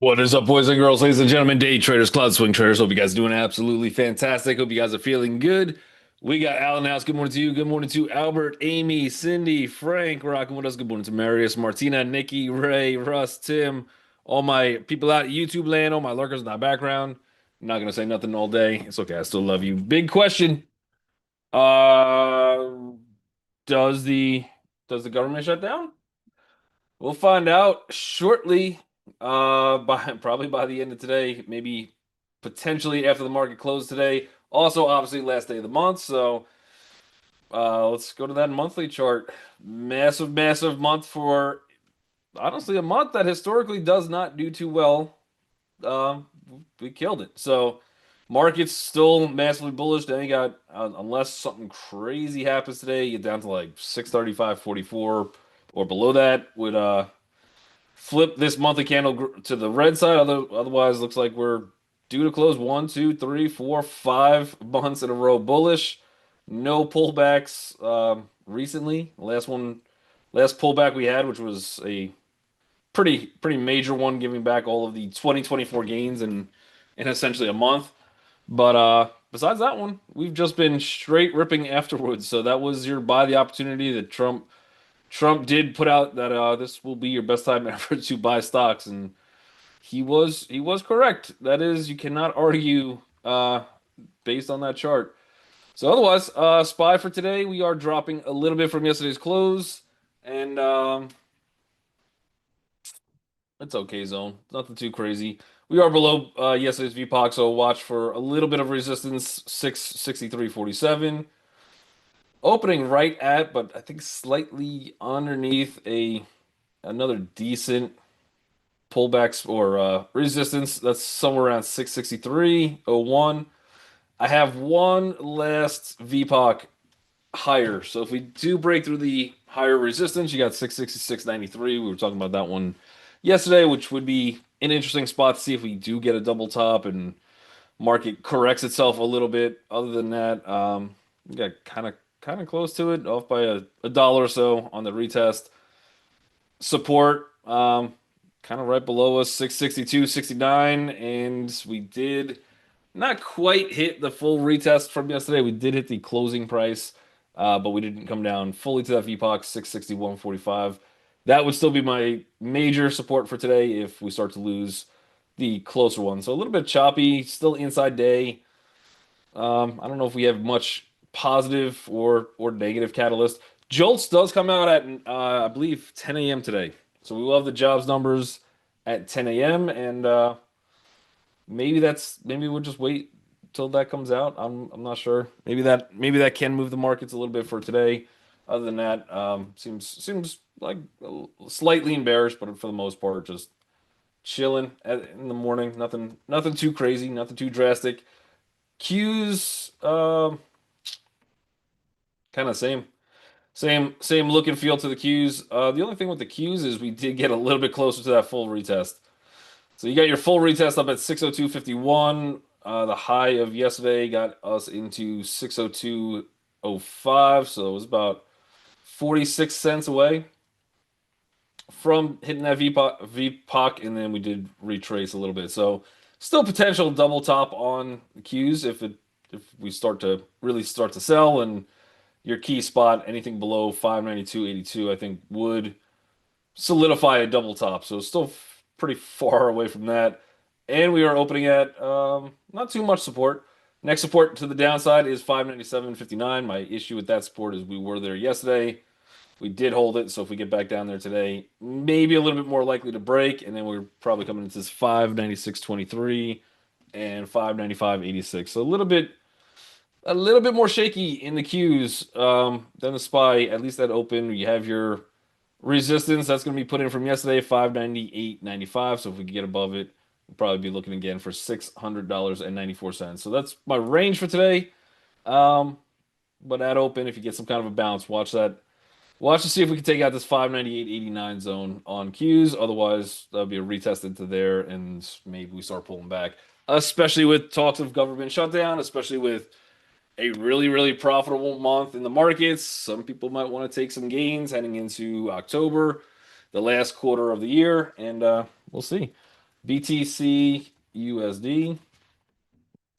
What is up, boys and girls, ladies and gentlemen, day traders, cloud swing traders? Hope you guys are doing absolutely fantastic. Hope you guys are feeling good. We got Alan House. Good morning to you. Good morning to Albert, Amy, Cindy, Frank, rocking with us. Good morning to Marius, Martina, Nikki, Ray, Russ, Tim, all my people out YouTube land, all my lurkers in the background. I'm not gonna say nothing all day. It's okay. I still love you. Big question. Uh, does the does the government shut down? We'll find out shortly. By probably by the end of today, maybe potentially after the market closed today. Also, obviously, last day of the month. So let's go to that monthly chart. Massive, massive month for honestly a month that historically does not do too well. Um, we killed it. So market's still massively bullish. Then you got unless something crazy happens today, you get down to like 635.44 or below that would flip this monthly candle to the red side. Otherwise, looks like we're due to close 5 months in a row bullish. No pullbacks recently. Last pullback we had, which was a pretty major one, giving back all of the 2024 gains in essentially a month. But besides that one, we've just been straight ripping afterwards. So that was your buy the opportunity that Trump did put out that this will be your best time ever to buy stocks, and he was correct. That is, you cannot argue based on that chart. So otherwise, SPY for today, we are dropping a little bit from yesterday's close, and it's okay zone. Nothing too crazy. We are below yesterday's VPOC, so watch for a little bit of resistance, 663.47. Opening right at, but I think slightly underneath a another decent pullbacks or resistance. That's somewhere around 663.01. I have one last VPOC higher. So if we do break through the higher resistance, you got 666.93. We were talking about that one yesterday, which would be an interesting spot to see if we do get a double top and market corrects itself a little bit. Other than that, we got kind of close to it, off by a dollar or so on the retest. Support kind of right below us, 662.69, and we did not quite hit the full retest from yesterday. We did hit the closing price, but we didn't come down fully to that VPOC, 661.45. That would still be my major support for today if we start to lose the closer one. So a little bit choppy, still inside day. I don't know if we have much positive or negative catalyst. Jolts does come out at I believe 10 a.m. today. So we will have the jobs numbers at 10 a.m. and maybe we'll just wait till that comes out. I'm not sure. Maybe that can move the markets a little bit for today. Other than that, seems like slightly bearish, but for the most part, just chilling in the morning. Nothing too crazy, nothing too drastic. Q's kind of same look and feel to the Q's. The only thing with the Q's is we did get a little bit closer to that full retest. So you got your full retest up at 602.51. The high of yesterday got us into 602.05, so it was about 46 cents away from hitting that VPOC, and then we did retrace a little bit. So still potential double top on the Qs if we start to sell, and your key spot anything below 592.82 I think would solidify a double top. So still pretty far away from that. And we are opening at not too much support. Next support to the downside is 597.59. My issue with that support is we were there yesterday. We did hold it, so if we get back down there today, maybe a little bit more likely to break, and then we're probably coming into this 596.23 and 595.86. So a little bit more shaky in the Qs than the SPY. At least that open, you have your resistance that's going to be put in from yesterday, 598.95. So if we can get above it, we'll probably be looking again for $600.94. So that's my range for today. But at open, if you get some kind of a bounce, watch that. Watch to see if we can take out this 598.89 zone on Qs. Otherwise, that'll be a retest into there, and maybe we start pulling back. Especially with talks of government shutdown, especially with a really, really profitable month in the markets. Some people might want to take some gains heading into October, the last quarter of the year, and we'll see. BTC USD.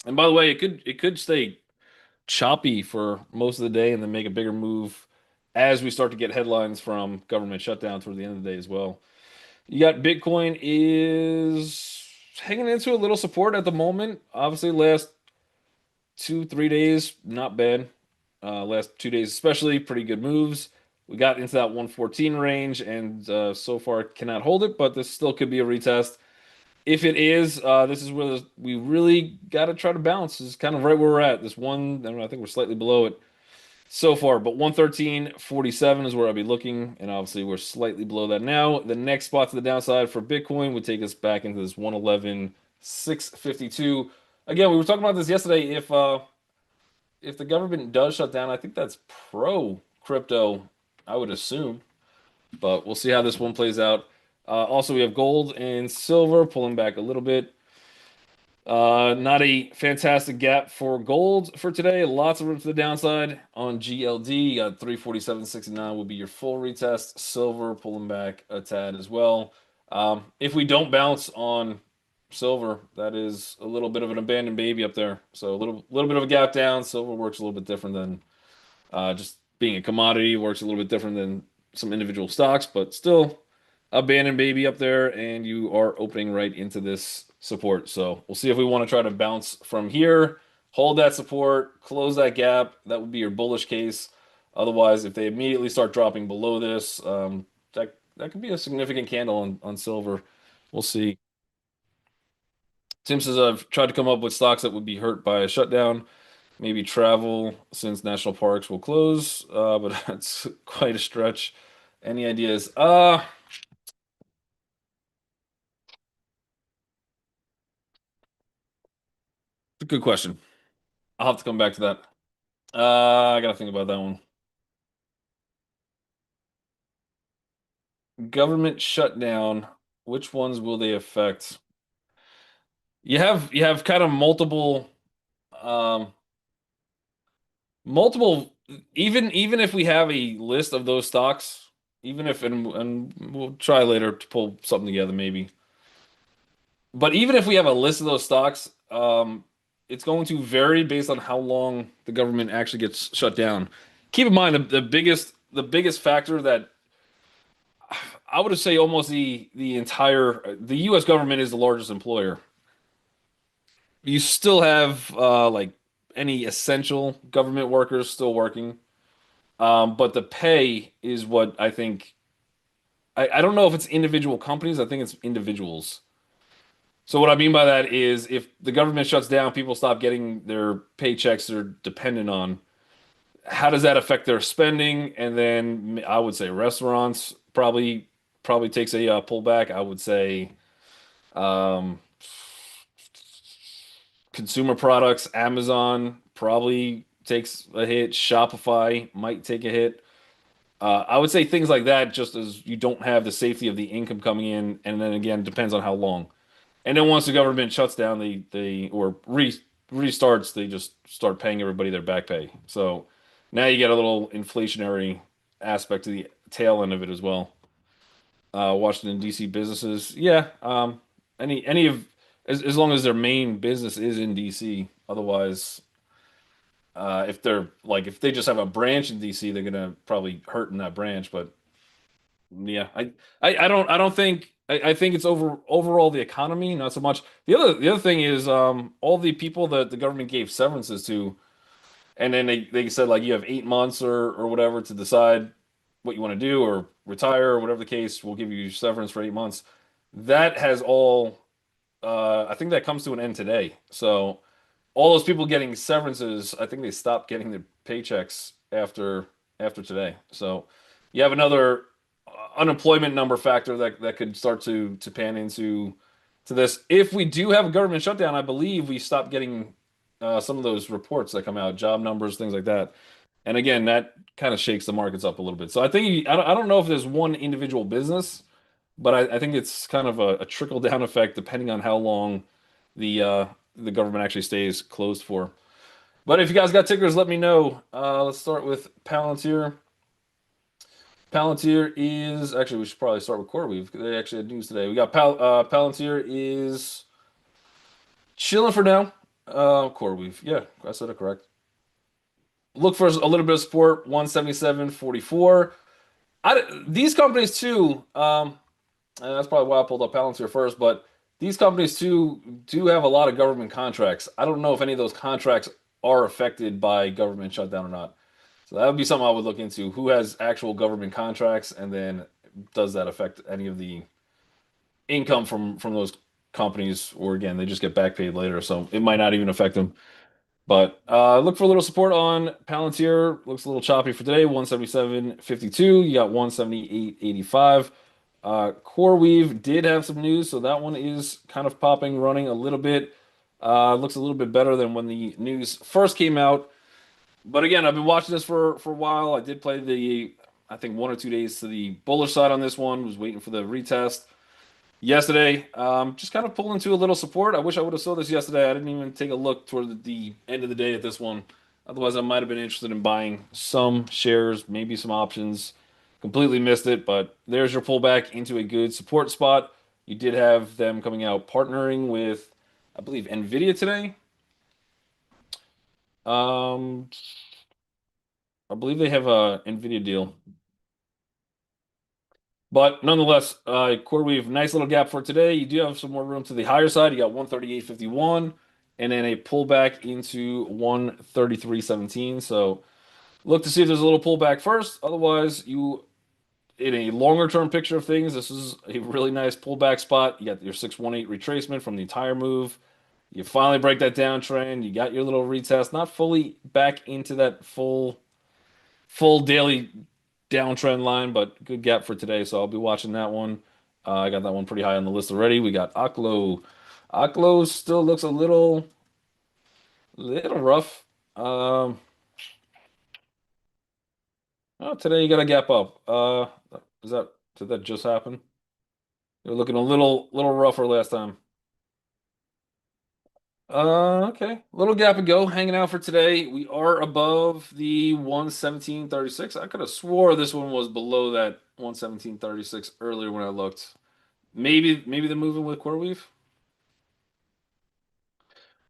And by the way, it could stay choppy for most of the day and then make a bigger move as we start to get headlines from government shutdown toward the end of the day as well. You got Bitcoin is hanging into a little support at the moment. Obviously, last 2, 3 days, not bad. Last 2 days, especially, pretty good moves. We got into that 114 range and so far cannot hold it, but this still could be a retest. If it is, this is where we really got to try to bounce. This is kind of right where we're at. This one, I think we're slightly below it so far, but 113.47 is where I'll be looking, and obviously we're slightly below that now. The next spot to the downside for Bitcoin would take us back into this 111.652. Again, we were talking about this yesterday. If the government does shut down, I think that's pro crypto, I would assume, but we'll see how this one plays out. Also, we have gold and silver pulling back a little bit. Not a fantastic gap for gold for today. Lots of room to the downside on GLD. You got 347.69 will be your full retest. Silver pulling back a tad as well. If we don't bounce on silver, that is a little bit of an abandoned baby up there. So a little bit of a gap down. Silver works a little bit different than just being a commodity. Works a little bit different than some individual stocks, but still abandoned baby up there, and you are opening right into this support. So we'll see if we want to try to bounce from here, hold that support, close that gap. That would be your bullish case. Otherwise, if they immediately start dropping below this, that could be a significant candle on silver. We'll see. Tim says I've tried to come up with stocks that would be hurt by a shutdown. Maybe travel since national parks will close, but that's quite a stretch. Any ideas? Good question. I'll have to come back to that. I gotta think about that one. Government shutdown. Which ones will they affect? You have kind of um multiple even if we have a list of those stocks, even if and we'll try later to pull something together maybe. But even if we have a list of those stocks, it's going to vary based on how long the government actually gets shut down. Keep in mind the biggest factor that I would say almost the entire the U.S. government is the largest employer. You still have like any essential government workers still working, but the pay is what I think. I don't know if it's individual companies. I think it's individuals. So what I mean by that is if the government shuts down, people stop getting their paychecks they're dependent on. How does that affect their spending? And then I would say restaurants probably takes a pullback. I would say um, consumer products, Amazon probably takes a hit. Shopify might take a hit. I would say things like that, just as you don't have the safety of the income coming in, and then again, depends on how long. And then once the government shuts down, they or restarts, they just start paying everybody their back pay. So now you get a little inflationary aspect to the tail end of it as well. Washington D.C. businesses, yeah, any of as long as their main business is in D.C. Otherwise, if they're like if they just have a branch in D.C., they're gonna probably hurt in that branch. But yeah, I don't think I think it's overall the economy, not so much. The other thing is all the people that the government gave severances to, and then they said like you have 8 months or whatever to decide what you want to do or retire or whatever the case. We'll give you severance for 8 months. That has all I think that comes to an end today. So all those people getting severances, I think they stopped getting their paychecks after today. So you have another unemployment number factor that could start to pan into this. If we do have a government shutdown, I believe we stop getting some of those reports that come out, job numbers, things like that. And again, that kind of shakes the markets up a little bit. So I don't know if there's one individual business, but I think it's kind of a trickle down effect depending on how long the uh, the government actually stays closed for. But if you guys got tickers, let me know. Let's start with Palantir. Palantir is actually we should probably start with CoreWeave. They actually had news today. We got Palantir is chilling for now. CoreWeave. Yeah, I said it correct. Look for a little bit of support, 177.44. These companies too, and that's probably why I pulled up Palantir first, but these companies too do have a lot of government contracts. I don't know if any of those contracts are affected by government shutdown or not. So that would be something I would look into. Who has actual government contracts, and then does that affect any of the income from those companies, or again, they just get back paid later, so it might not even affect them. But look for a little support on Palantir. Looks a little choppy for today. 177.52. You got 178.85. CoreWeave did have some news, so that one is kind of popping, running a little bit. Looks a little bit better than when the news first came out. But again, I've been watching this for a while. I did play I think 1 or 2 days to the bullish side on this one. Was waiting for the retest yesterday. Just kind of pull into a little support. I wish I would have saw this yesterday. I didn't even take a look toward the end of the day at this one. Otherwise, I might have been interested in buying some shares, maybe some options. Completely missed it, but there's your pullback into a good support spot. You did have them coming out partnering with, I believe, Nvidia today. Um, I believe they have a Nvidia deal. But nonetheless, CoreWeave, nice little gap for today. You do have some more room to the higher side. You got 138.51 and then a pullback into 133.17. So look to see if there's a little pullback first. Otherwise, in a longer term picture of things, this is a really nice pullback spot. You got your 618 retracement from the entire move. You finally break that downtrend. You got your little retest, not fully back into that full daily downtrend line, but good gap for today. So I'll be watching that one. I got that one pretty high on the list already. We got Oklo. Oklo still looks a little rough. Oh, today you got a gap up. Is that did that just happen? You're looking a little rougher last time. Okay. Little gap ago, hanging out for today. We are above the 117.36. I could have swore this one was below that 117.36 earlier when I looked. Maybe they're moving with CoreWeave.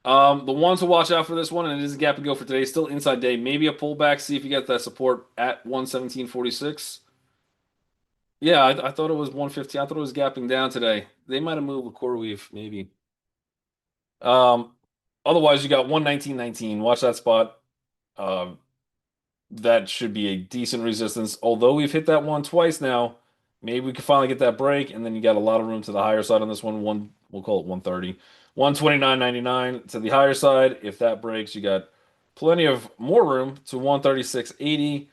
The one to watch out for this one, and it is a gap and go for today, still inside day. Maybe a pullback. See if you get that support at 117.46. Yeah, I thought it was 115. I thought it was gapping down today. They might have moved with CoreWeave, maybe. Um, Otherwise, you got 119.19. Watch that spot. Um, that should be a decent resistance. Although we've hit that one twice now, maybe we can finally get that break, and then you got a lot of room to the higher side on this one. We'll call it 130. 129.99 to the higher side. If that breaks, you got plenty of more room to 136.80.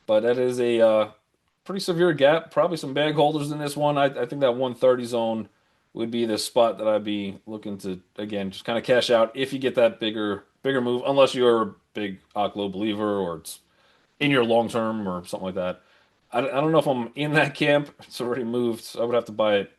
But that is a pretty severe gap. Probably some bag holders in this one. I think that 130 zone would be the spot that I'd be looking to again just kind of cash out if you get that bigger move, unless you're a big Oklo believer or it's in your long term or something like that. I don't know if I'm in that camp. It's already moved. So I would have to buy it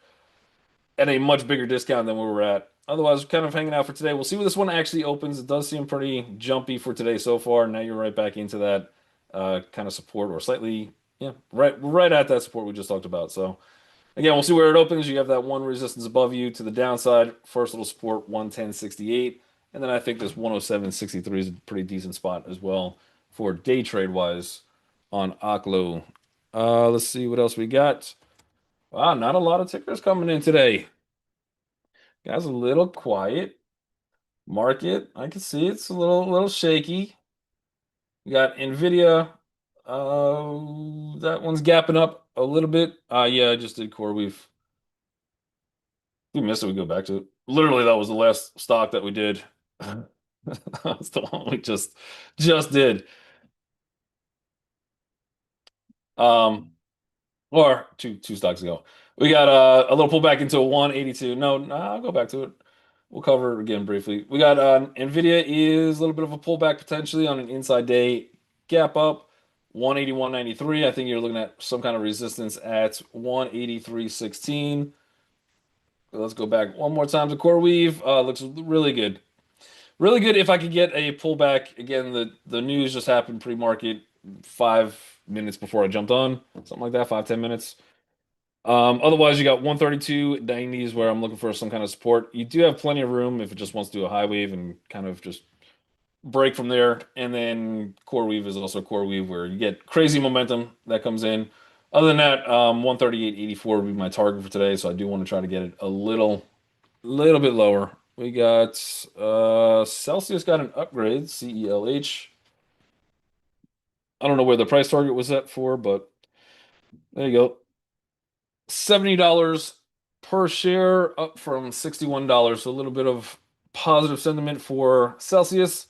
at a much bigger discount than where we're at. Otherwise, we're kind of hanging out for today. We'll see where this one actually opens. It does seem pretty jumpy for today so far. Now you're right back into that kind of support or slightly, yeah, right at that support we just talked about. So again, we'll see where it opens. You have that one resistance above you to the downside. First little support, 110.68. And then I think this 107.63 is a pretty decent spot as well for day trade wise on Oklo. Let's see what else we got. Wow, not a lot of tickers coming in today. Guys, a little quiet. Market, I can see it's a little shaky. We got Nvidia. That one's gapping up a little bit. Yeah, I just did CoreWeave. If we missed it, we go back to it. Literally, that was the last stock that we did. That's the one we just did. Um, or two stocks ago. We got a little pullback into a 182. No, I'll go back to it. We'll cover it again briefly. We got Nvidia is a little bit of a pullback potentially on an inside day gap up 181.93. I think you're looking at some kind of resistance at 183.16. Let's go back one more time to CoreWeave. Looks really good. Really good if I could get a pullback. Again, the news just happened pre-market 5 minutes before I jumped on, something like that, 5, 10 minutes. Otherwise, you got 132.90 is where I'm looking for some kind of support. You do have plenty of room if it just wants to do a high wave and kind of just break from there. And then core weave is also core weave where you get crazy momentum that comes in. Other than that, 138.84 would be my target for today. So I do want to try to get it a little bit lower. We got Celsius got an upgrade, CELH. I don't know where the price target was set for, but there you go. $70 per share, up from $61. So a little bit of positive sentiment for Celsius.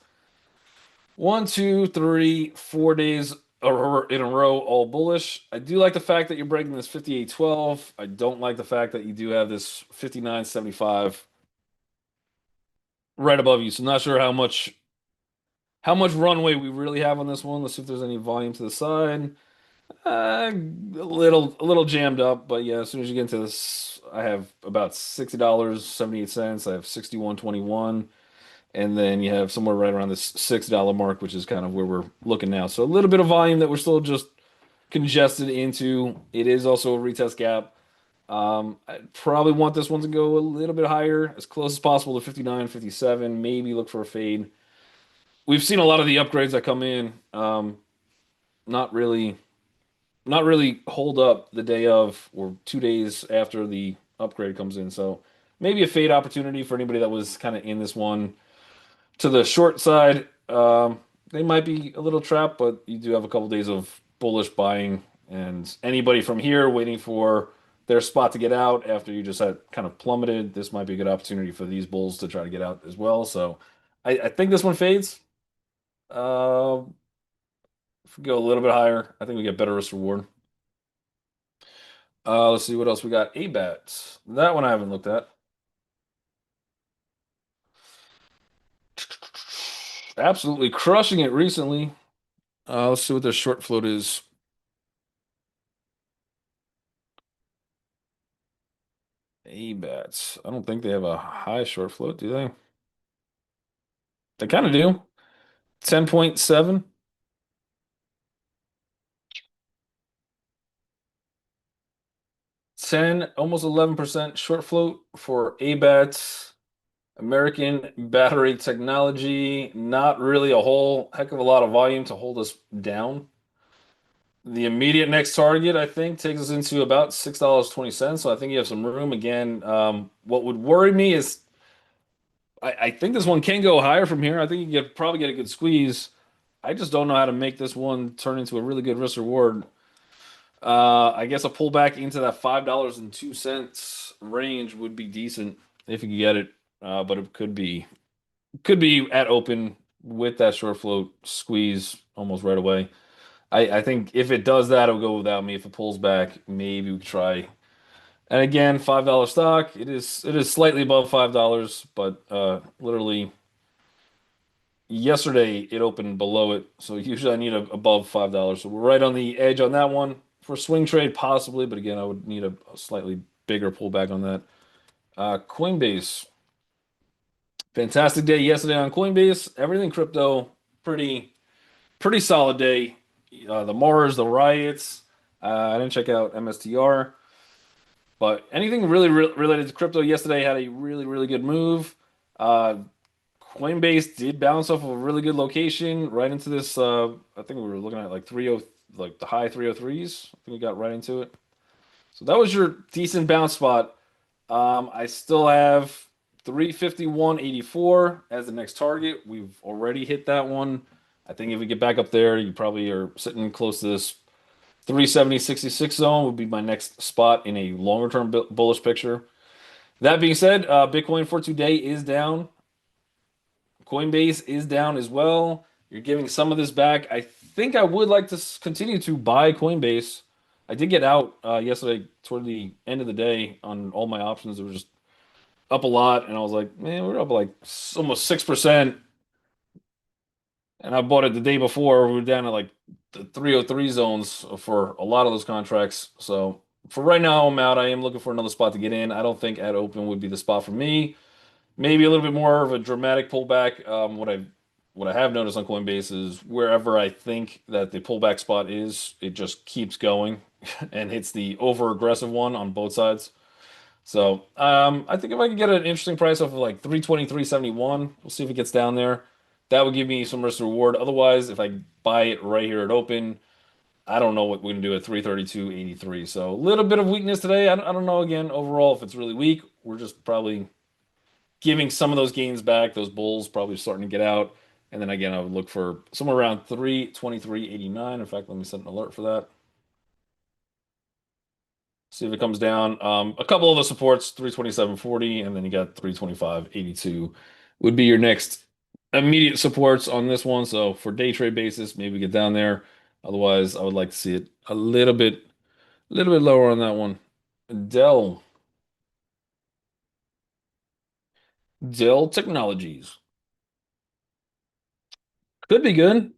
1, 2, 3, 4 days in a row, all bullish. I do like the fact that you're breaking this 58.12. I don't like the fact that you do have this 59.75 right above you. So not sure how much runway we really have on this one. Let's see if there's any volume to the side. A little jammed up, but yeah, as soon as you get into this, I have about $60.78. I have 61.21, and then you have somewhere right around this $6 mark, which is kind of where we're looking now. So a little bit of volume that we're still just congested into. It is also a retest gap. I probably want this one to go a little bit higher, as close as possible to 59, 57. Maybe look for a fade. We've seen a lot of the upgrades that come in, not really not really hold up the day of or 2 days after the upgrade comes in. So maybe a fade opportunity for anybody that was kind of in this one to the short side. They might be a little trapped, but you do have a couple days of bullish buying, and anybody from here waiting for their spot to get out after you just had kind of plummeted, this might be a good opportunity for these bulls to try to get out as well. So I think this one fades. Uh, if we go a little bit higher, I think we get better risk reward. Let's see what else we got. ABAT. That one I haven't looked at. Absolutely crushing it recently. Let's see what their short float is. ABATs. I don't think they have a high short float, do they? They kind of do. 10.7. 10, almost 11% short float for ABATs. American Battery Technology. Not really a whole heck of a lot of volume to hold us down. The immediate next target, I think, takes us into about $6.20. So I think you have some room. Again, what would worry me is I think this one can go higher from here. I think you could probably get a good squeeze. I just don't know how to make this one turn into a really good risk reward. I guess a pullback into that $5.02 range would be decent if you could get it. But it could be at open with that short float squeeze almost right away. I think if it does that, it'll go without me. If it pulls back, maybe we could try. And again, $5 stock. It is slightly above $5, but literally yesterday it opened below it. So usually I need above $5. So we're right on the edge on that one. For swing trade, possibly, but again, I would need a slightly bigger pullback on that. Coinbase. Fantastic day yesterday on Coinbase. Everything crypto, pretty pretty solid day. The Mars, the riots. I didn't check out MSTR, but anything really related to crypto yesterday had a really good move. Uh, Coinbase did bounce off of a really good location right into this. I think we were looking at like 30, like the high 303s. I think we got right into it. So that was your decent bounce spot. I still have 351.84 as the next target. We've already hit that one. I think if we get back up there, you probably are sitting close to this 370.66 zone would be my next spot in a longer term bullish picture. That being said, Bitcoin for today is down. Coinbase is down as well. You're giving some of this back. I think I would like to continue to buy Coinbase. I did get out yesterday toward the end of the day on all my options. It was just up a lot, and I was like, man, we're up like almost 6%. And I bought it the day before. We were down at like the 303 zones for a lot of those contracts. So for right now, I'm out. I am looking for another spot to get in. I don't think at open would be the spot for me. Maybe a little bit more of a dramatic pullback. What I what I have noticed on Coinbase is wherever I think that the pullback spot is, it just keeps going and hits the over aggressive one on both sides. So I think if I could get an interesting price off of like 320, 371, we'll see if it gets down there. That would give me some risk to reward. Otherwise, if I buy it right here at open, I don't know what we're gonna do at 332.83. So a little bit of weakness today. I don't know again overall if it's really weak. We're just probably giving some of those gains back. Those bulls probably starting to get out. And then again, I would look for somewhere around 323.89. In fact, let me set an alert for that. See if it comes down. A couple of the supports, 327.40, and then you got 325.82 would be your next immediate supports on this one. So for day trade basis, maybe get down there. Otherwise, I would like to see it a little bit lower on that one. Dell, Dell Technologies could be good.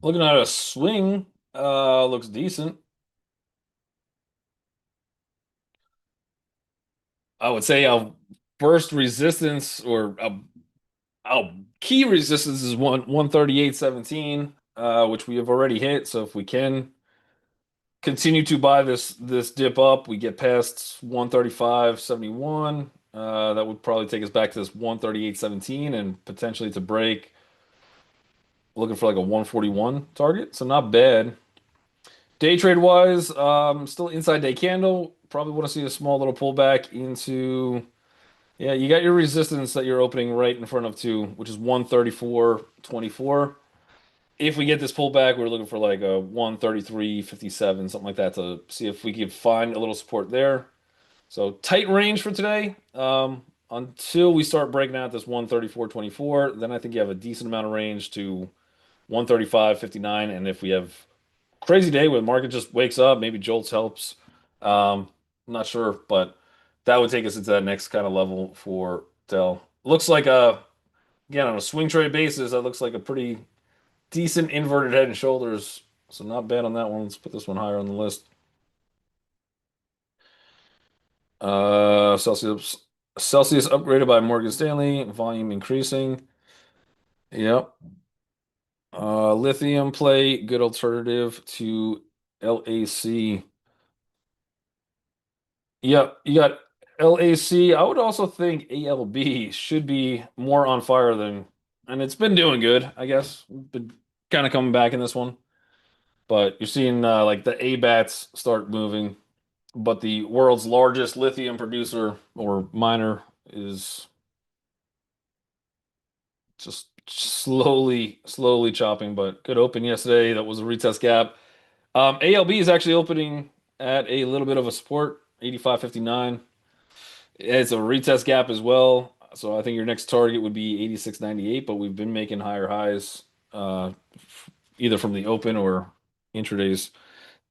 Looking at a swing, looks decent. I would say our first resistance or our key resistance is 138.17, which we have already hit. So if we can continue to buy this dip up, we get past 135.71. That would probably take us back to this 138.17 and potentially to break, looking for like a 141 target. So not bad. Day trade wise, still inside day candle. Probably want to see a small little pullback into. Yeah, you got your resistance that you're opening right in front of too, which is 134.24. If we get this pullback, we're looking for like a 133.57, something like that, to see if we can find a little support there. So tight range for today. Until we start breaking out this 134.24, then I think you have a decent amount of range to 135.59. And if we have crazy day where the market just wakes up, maybe Jolts helps. I'm not sure, but that would take us into that next kind of level for Dell. Looks like again on a swing trade basis, that looks like a pretty decent inverted head and shoulders. So not bad on that one. Let's put this one higher on the list. Celsius upgraded by Morgan Stanley, volume increasing. Yep. Lithium play, good alternative to LAC. Yep, you got LAC. I would also think ALB should be more on fire than, and it's been doing good, I guess. Been kind of coming back in this one, but you're seeing like the ABATs start moving. But the world's largest lithium producer or miner is just slowly chopping, but good open yesterday. That was a retest gap. ALB is actually opening at a little bit of a support, 85.59. It's a retest gap as well. So I think your next target would be 86.98, but we've been making higher highs either from the open or intradays.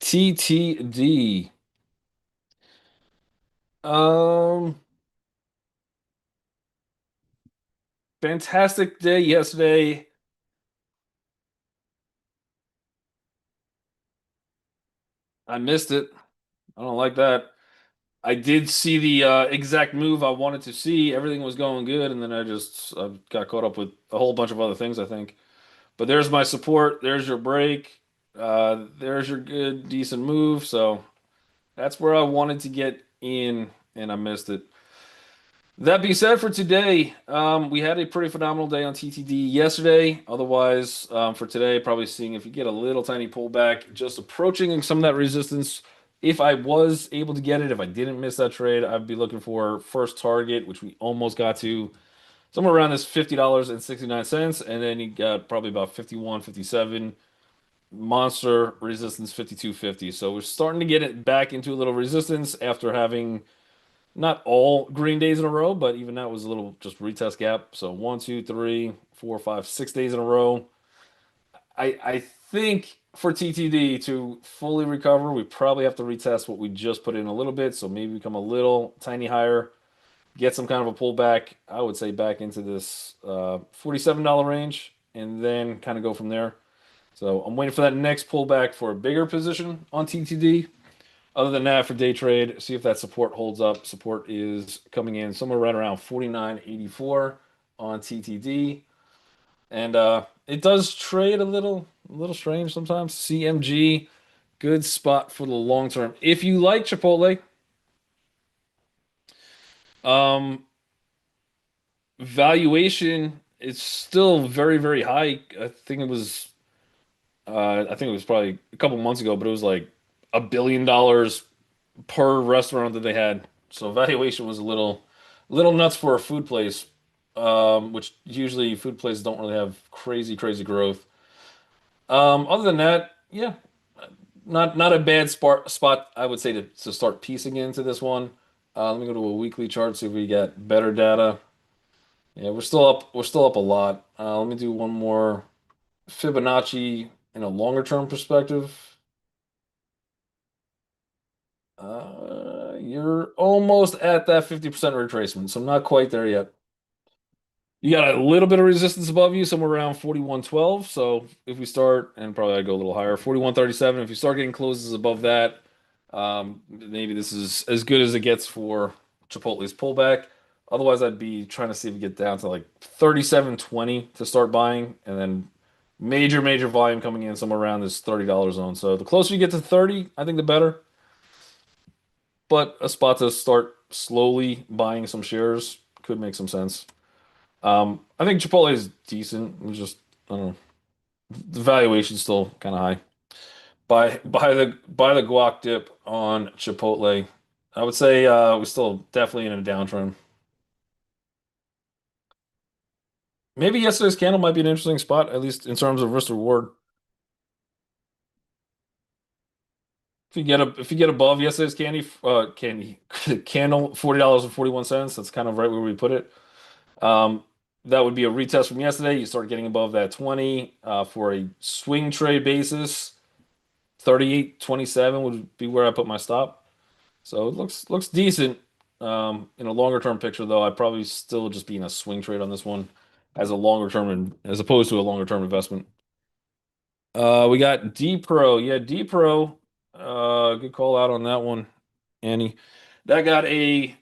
TTD. Um, Fantastic day yesterday. I missed it. I don't like that. I did see the exact move I wanted to see. Everything was going good, and then I got caught up with a whole bunch of other things, I think. But there's my support. There's your break. There's your good, decent move. So that's where I wanted to get in, and I missed it. That being said, for today, we had a pretty phenomenal day on TTD yesterday. Otherwise, for today, probably seeing if you get a little tiny pullback, just approaching some of that resistance. If I was able to get it, if I didn't miss that trade, I'd be looking for first target, which we almost got to somewhere around this $50.69. And then you got probably about 51, 57 monster resistance 52.50. So we're starting to get it back into a little resistance after having not all green days in a row, but even that was a little just retest gap. So 1, 2, 3, 4, 5, 6 days in a row. I think for TTD to fully recover, we probably have to retest what we just put in a little bit. So maybe become a little tiny higher, get some kind of a pullback. I would say back into this $47 range, and then kind of go from there. So I'm waiting for that next pullback for a bigger position on TTD. Other than that, for day trade, see if that support holds up. Support is coming in somewhere right around 49.84. on TTD, and it does trade a little strange sometimes. CMG, good spot for the long term. If you like Chipotle, um, valuation is still very, very high. I think it was probably a couple months ago, but it was like $1 billion per restaurant that they had. So valuation was little nuts for a food place, which usually food places don't really have crazy growth. Other than that, yeah, not a bad spot I would say to start piecing into this one. Let me go to a weekly chart, see if we get better data. Yeah, we're still up a lot. Let me do one more Fibonacci in a longer term perspective. You're almost at that 50% retracement, so I'm not quite there yet. You got a little bit of resistance above you, somewhere around 41.12. So if we start, and probably I'd go a little higher, 41.37. If you start getting closes above that, maybe this is as good as it gets for Chipotle's pullback. Otherwise, I'd be trying to see if we get down to like 37.20 to start buying, and then major volume coming in somewhere around this $30 zone. So the closer you get to 30, I think the better. But a spot to start slowly buying some shares could make some sense. I think Chipotle is decent. It's just I don't know. The valuation's still kind of high. Buy the guac dip on Chipotle. I would say we're still definitely in a downtrend. Maybe yesterday's candle might be an interesting spot, at least in terms of risk reward. If you get above yesterday's candle, $40.41, that's kind of right where we put it. Um, that would be a retest from yesterday. You start getting above that 20 for a swing trade basis. 38.27 would be where I put my stop. So it looks decent. In a longer term picture, though, I'd probably still just be in a swing trade on this one as a longer term as opposed to a longer term investment. We got D Pro. Yeah, D Pro. Good call out on that one, Annie. That got a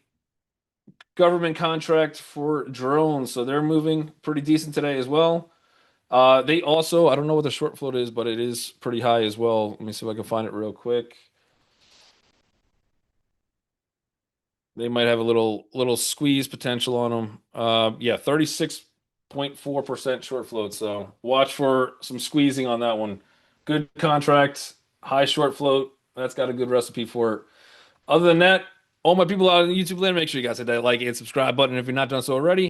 government contract for drones, so they're moving pretty decent today as well. They also, I don't know what the short float is, but it is pretty high as well. Let me see if I can find it real quick. They might have a little squeeze potential on them. Yeah, 36.4% short float. So watch for some squeezing on that one. Good contract, high short float. That's got a good recipe for it. Other than that, all my people out on YouTube land, make sure you guys hit that like and subscribe button if you're not done so already.